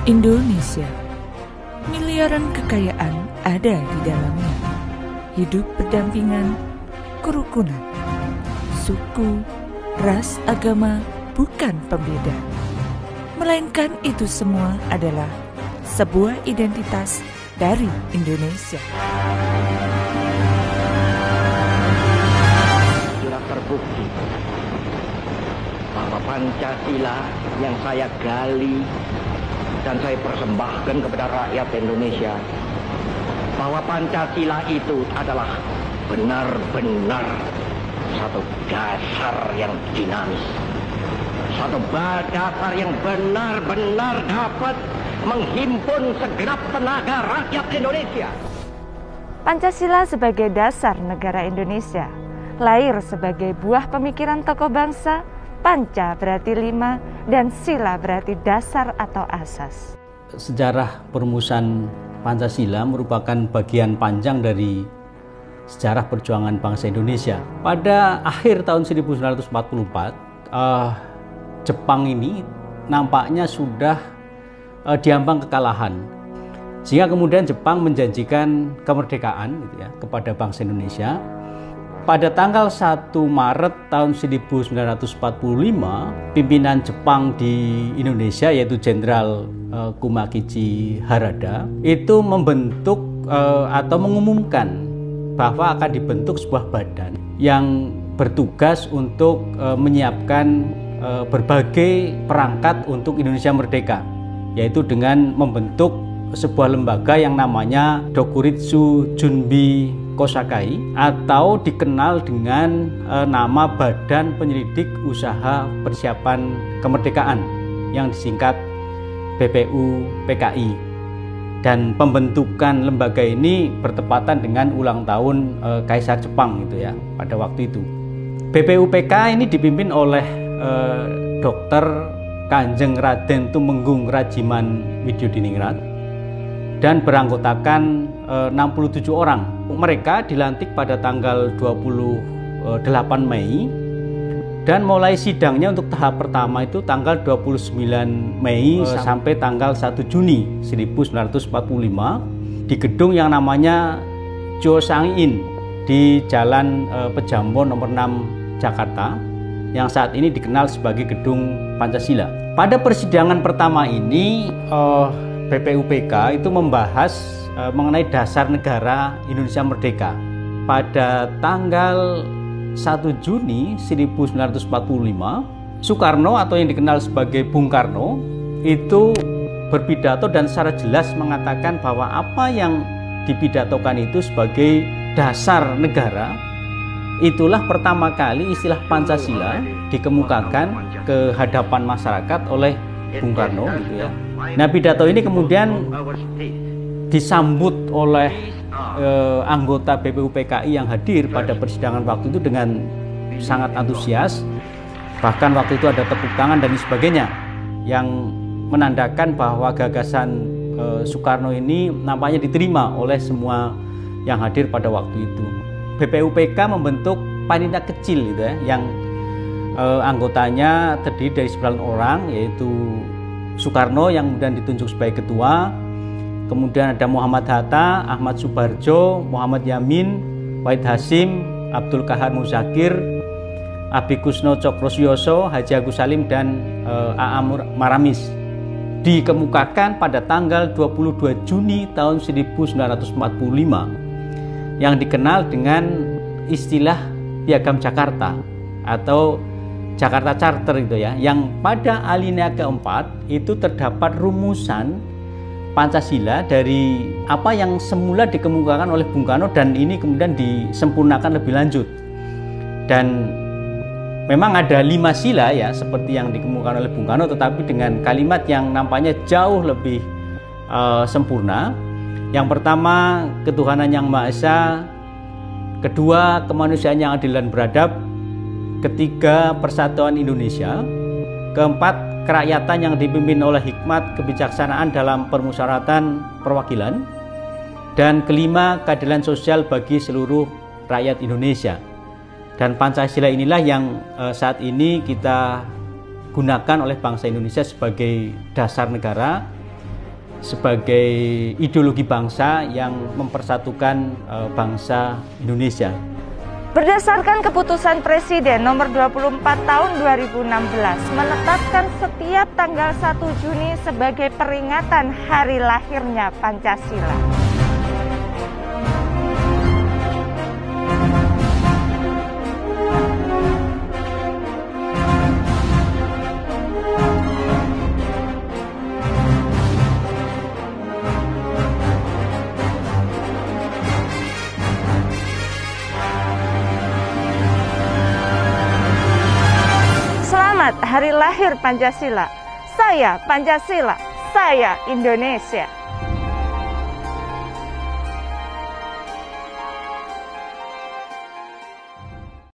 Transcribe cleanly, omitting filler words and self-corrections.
Indonesia, miliaran kekayaan ada di dalamnya. Hidup berdampingan, kerukunan, suku, ras, agama bukan pembeda, melainkan itu semua adalah sebuah identitas dari Indonesia. Sudah terbukti bahwa Pancasila yang saya gali dan saya persembahkan kepada rakyat Indonesia, bahwa Pancasila itu adalah benar-benar satu dasar yang dinamis, satu dasar yang benar-benar dapat menghimpun segenap tenaga rakyat Indonesia. Pancasila sebagai dasar negara Indonesia, lahir sebagai buah pemikiran tokoh bangsa. Panca berarti 5 dan sila berarti dasar atau asas. Sejarah perumusan Pancasila merupakan bagian panjang dari sejarah perjuangan bangsa Indonesia. Pada akhir tahun 1944, Jepang ini nampaknya sudah diambang kekalahan. Sehingga kemudian Jepang menjanjikan kemerdekaan kepada bangsa Indonesia. Pada tanggal 1 Maret tahun 1945, pimpinan Jepang di Indonesia yaitu Jenderal Kumakichi Harada itu membentuk atau mengumumkan bahwa akan dibentuk sebuah badan yang bertugas untuk menyiapkan berbagai perangkat untuk Indonesia merdeka, yaitu dengan membentuk sebuah lembaga yang namanya Dokuritsu Junbi Kosakai atau dikenal dengan nama Badan Penyelidik Usaha Persiapan Kemerdekaan yang disingkat BPUPKI. Dan pembentukan lembaga ini bertepatan dengan ulang tahun Kaisar Jepang pada waktu itu. BPUPK ini dipimpin oleh Dr. Kanjeng Raden Tumenggung Rajiman Widyodiningrat dan beranggotakan 67 orang. Mereka dilantik pada tanggal 28 Mei dan mulai sidangnya untuk tahap pertama itu tanggal 29 Mei sampai tanggal 1 Juni 1945 di gedung yang namanya Chosangin di Jalan Pejambon nomor 6 Jakarta yang saat ini dikenal sebagai Gedung Pancasila. Pada persidangan pertama ini BPUPK itu membahas mengenai dasar negara Indonesia merdeka. Pada tanggal 1 Juni 1945, Soekarno atau yang dikenal sebagai Bung Karno itu berpidato dan secara jelas mengatakan bahwa apa yang dipidatokan itu sebagai dasar negara. Itulah pertama kali istilah Pancasila dikemukakan ke hadapan masyarakat oleh Bung Karno Nah, pidato ini kemudian disambut oleh anggota BPUPKI yang hadir pada persidangan waktu itu dengan sangat antusias. Bahkan waktu itu ada tepuk tangan dan sebagainya yang menandakan bahwa gagasan Soekarno ini nampaknya diterima oleh semua yang hadir pada waktu itu. BPUPK membentuk panitia kecil yang anggotanya terdiri dari 9 orang, yaitu Soekarno yang kemudian ditunjuk sebagai ketua, kemudian ada Muhammad Hatta, Ahmad Subarjo, Muhammad Yamin, Wahid Hasim, Abdul Kahar Muzakir, Abi Kusno Cokrosyoso, Haji Agus Salim, dan A.A. Maramis. Dikemukakan pada tanggal 22 Juni tahun 1945 yang dikenal dengan istilah Piagam Jakarta atau Jakarta Charter yang pada alinea keempat itu terdapat rumusan Pancasila dari apa yang semula dikemukakan oleh Bung Karno dan ini kemudian disempurnakan lebih lanjut. Dan memang ada 5 sila seperti yang dikemukakan oleh Bung Karno, tetapi dengan kalimat yang nampaknya jauh lebih sempurna. Yang pertama, ketuhanan yang Maha Esa. Kedua, kemanusiaan yang adil dan beradab. Ketiga, persatuan Indonesia. Keempat, kerakyatan yang dipimpin oleh hikmat kebijaksanaan dalam permusyawaratan perwakilan. Dan kelima, keadilan sosial bagi seluruh rakyat Indonesia. Dan Pancasila inilah yang saat ini kita gunakan oleh bangsa Indonesia sebagai dasar negara sebagai ideologi bangsa yang mempersatukan bangsa Indonesia. Berdasarkan keputusan Presiden nomor 24 tahun 2016 menetapkan setiap tanggal 1 Juni sebagai peringatan hari lahirnya Pancasila. Hari lahir Pancasila. Saya Pancasila, saya Indonesia.